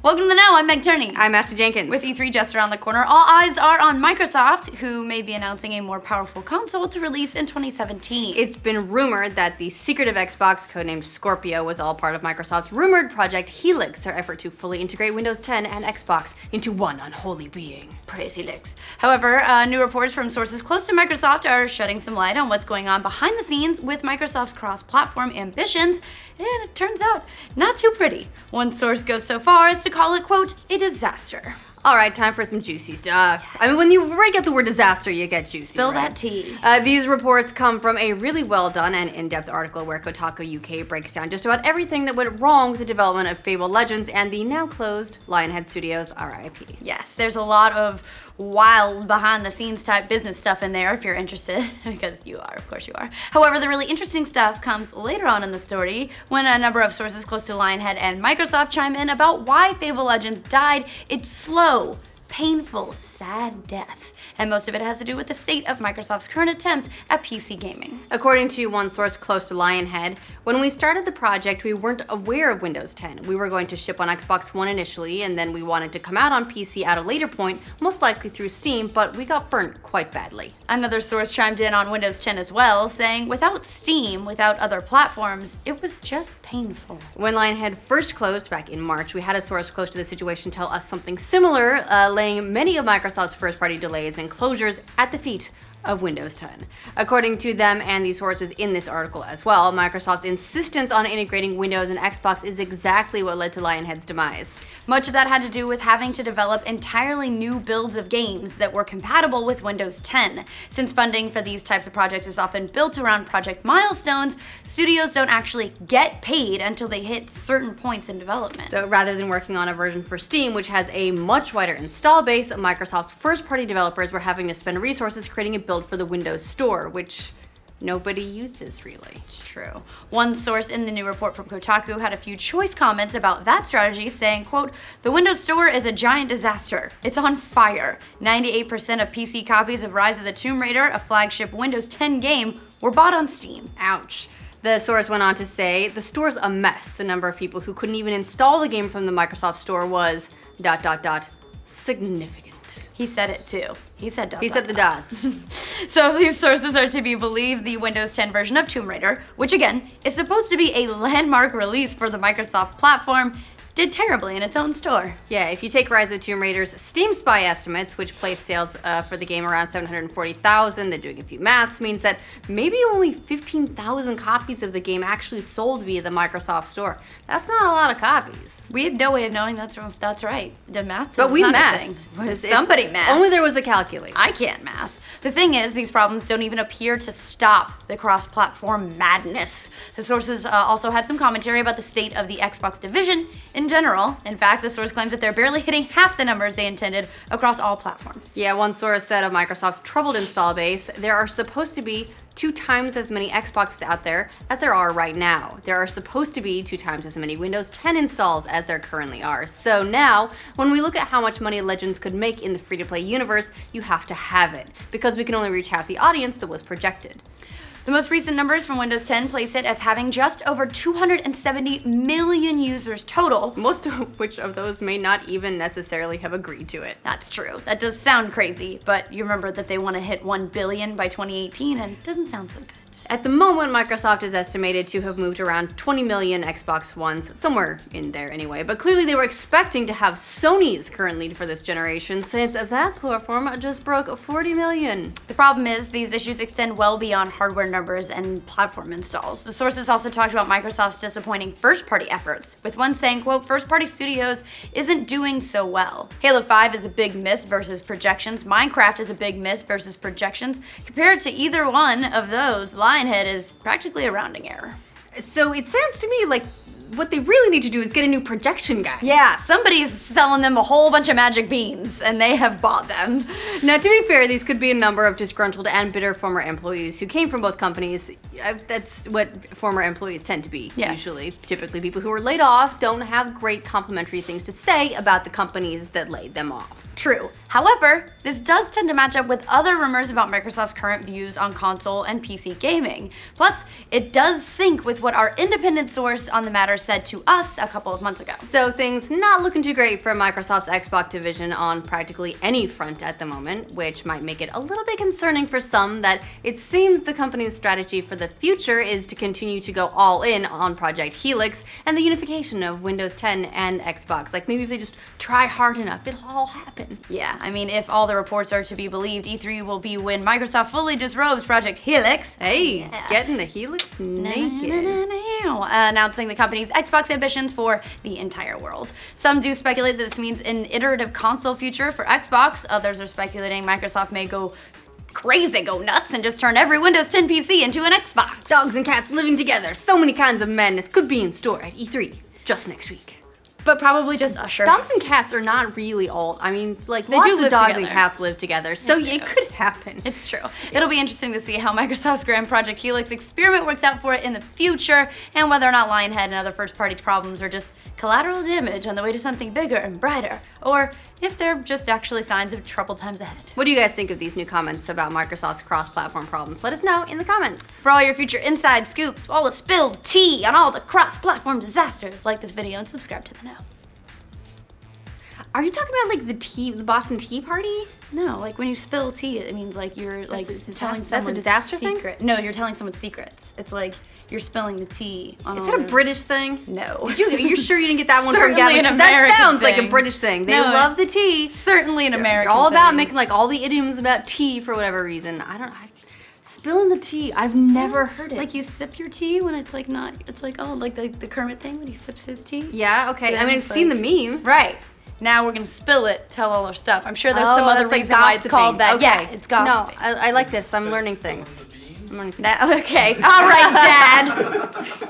Welcome to The Know, I'm Meg Turney. I'm Ashely Jenkins. With E3 just around the corner, all eyes are on Microsoft, who may be announcing a more powerful console to release in 2017. It's been rumored that the secretive Xbox, codenamed Scorpio, was all part of Microsoft's rumored Project Helix, their effort to fully integrate Windows 10 and Xbox into one unholy being. Praise Helix. However, new reports from sources close to Microsoft are shedding some light on what's going on behind the scenes with Microsoft's cross-platform ambitions, and it turns out not too pretty. One source goes so far as to call it, quote, a disaster. All right, time for some juicy stuff. Yes. I mean, when you break out the word disaster, you get juicy. Spill right? that tea. These reports come from a really well-done and in-depth article where Kotaku UK breaks down just about everything that went wrong with the development of Fable Legends and the now-closed Lionhead Studios, RIP. Yes, there's a lot of wild behind-the-scenes type business stuff in there if you're interested, because you are, of course you are. However, the really interesting stuff comes later on in the story when a number of sources close to Lionhead and Microsoft chime in about why Fable Legends died its slow, painful, sad death. And most of it has to do with the state of Microsoft's current attempt at PC gaming. According to one source close to Lionhead, when we started the project, we weren't aware of Windows 10. We were going to ship on Xbox One initially, and then we wanted to come out on PC at a later point, most likely through Steam, but we got burnt quite badly. Another source chimed in on Windows 10 as well, saying without Steam, without other platforms, it was just painful. When Lionhead first closed back in March, we had a source close to the situation tell us something similar, laying many of Microsoft's first-party delays and closures at the feet of Windows 10. According to them and the sources in this article as well, Microsoft's insistence on integrating Windows and Xbox is exactly what led to Lionhead's demise. Much of that had to do with having to develop entirely new builds of games that were compatible with Windows 10. Since funding for these types of projects is often built around project milestones, studios don't actually get paid until they hit certain points in development. So rather than working on a version for Steam, which has a much wider install base, Microsoft's first-party developers were having to spend resources creating a build for the Windows Store, which nobody uses, really. It's true. One source in the new report from Kotaku had a few choice comments about that strategy, saying, quote, the Windows Store is a giant disaster. It's on fire. 98% of PC copies of Rise of the Tomb Raider, a flagship Windows 10 game, were bought on Steam. Ouch. The source went on to say, the store's a mess. The number of people who couldn't even install the game from the Microsoft Store was ... significant. He said it too. He said the dots. So if these sources are to be believed, the Windows 10 version of Tomb Raider, which again is supposed to be a landmark release for the Microsoft platform, did terribly in its own store. Yeah, if you take Rise of Tomb Raider's Steam Spy estimates, which place sales for the game around 740,000, then doing a few maths means that maybe only 15,000 copies of the game actually sold via the Microsoft Store. That's not a lot of copies. We have no way of knowing that's right. The math, but we mathed. Somebody mathed. Only there was a calculator. I can't math. The thing is, these problems don't even appear to stop the cross-platform madness. The sources also had some commentary about the state of the Xbox division in general. In fact, the source claims that they're barely hitting half the numbers they intended across all platforms. Yeah, one source said of Microsoft's troubled install base, there are supposed to be 2 times as many Xboxes out there as there are right now. There are supposed to be 2 times as many Windows 10 installs as there currently are. So now, when we look at how much money Legends could make in the free-to-play universe, you have to have it, because we can only reach half the audience that was projected. The most recent numbers from Windows 10 place it as having just over 270 million users total. Most of which of those may not even necessarily have agreed to it. That's true. That does sound crazy, but you remember that they want to hit 1 billion by 2018, and it doesn't sound so good. At the moment, Microsoft is estimated to have moved around 20 million Xbox Ones, somewhere in there anyway, but clearly they were expecting to have Sony's current lead for this generation, since that platform just broke 40 million. The problem is, these issues extend well beyond hardware numbers and platform installs. The sources also talked about Microsoft's disappointing first-party efforts, with one saying, quote, first-party studios isn't doing so well. Halo 5 is a big miss versus projections. Minecraft is a big miss versus projections. Compared to either one of those, Lionhead is practically a rounding error. So it sounds to me like what they really need to do is get a new projection guy. Yeah, somebody's selling them a whole bunch of magic beans, and they have bought them. Now, to be fair, these could be a number of disgruntled and bitter former employees who came from both companies. That's what former employees tend to be, yes. Usually. Typically, people who are laid off don't have great complimentary things to say about the companies that laid them off. True. However, this does tend to match up with other rumors about Microsoft's current views on console and PC gaming. Plus, it does sync with what our independent source on the matter said to us a couple of months ago. So things not looking too great for Microsoft's Xbox division on practically any front at the moment, which might make it a little bit concerning for some that it seems the company's strategy for the future is to continue to go all in on Project Helix and the unification of Windows 10 and Xbox. Like maybe if they just try hard enough, it'll all happen. Yeah, I mean, if all the reports are to be believed, E3 will be when Microsoft fully disrobes Project Helix. Hey, getting the Helix naked. Announcing the company's Xbox ambitions for the entire world. Some do speculate that this means an iterative console future for Xbox. Others are speculating Microsoft may go crazy, go nuts, and just turn every Windows 10 PC into an Xbox. Dogs and cats living together. So many kinds of madness could be in store at E3 just next week. But probably just Usher. Dogs and cats are not really old. I mean, like, They lots do of live dogs together. and cats live together, so it could happen. It's true. It'll be interesting to see how Microsoft's Grand Project Helix experiment works out for it in the future, and whether or not Lionhead and other first-party problems are just collateral damage on the way to something bigger and brighter, or if they're just actually signs of troubled times ahead. What do you guys think of these new comments about Microsoft's cross-platform problems? Let us know in the comments. For all your future inside scoops, all the spilled tea on all the cross-platform disasters, like this video and subscribe to the know. Are you talking about, like, the Boston Tea Party? No, like when you spill tea, it means like you're like telling that's a someone's disaster thing? secret. No, you're telling someone's secrets. It's like you're spilling the tea on Is all that a their- British thing? No. You're sure you didn't get that one from Certainly Gavin? an Because that American sounds like a thing. British thing. They No, love the tea. Certainly an American They're all about thing. making, like, all the idioms about tea for whatever reason. Spilling the tea, I've never heard it. Like you sip your tea when it's like not, it's like, oh, like the Kermit thing when he sips his tea. Yeah, okay. Yeah, I mean, I've it's seen like- the meme. Right. Now we're gonna spill it, tell all our stuff. I'm sure there's Oh, some other that's like reason why it's called that. gossiping. Yeah, Okay. it's gossiping. No, I like this. I'm learning things. Okay. All right, Dad.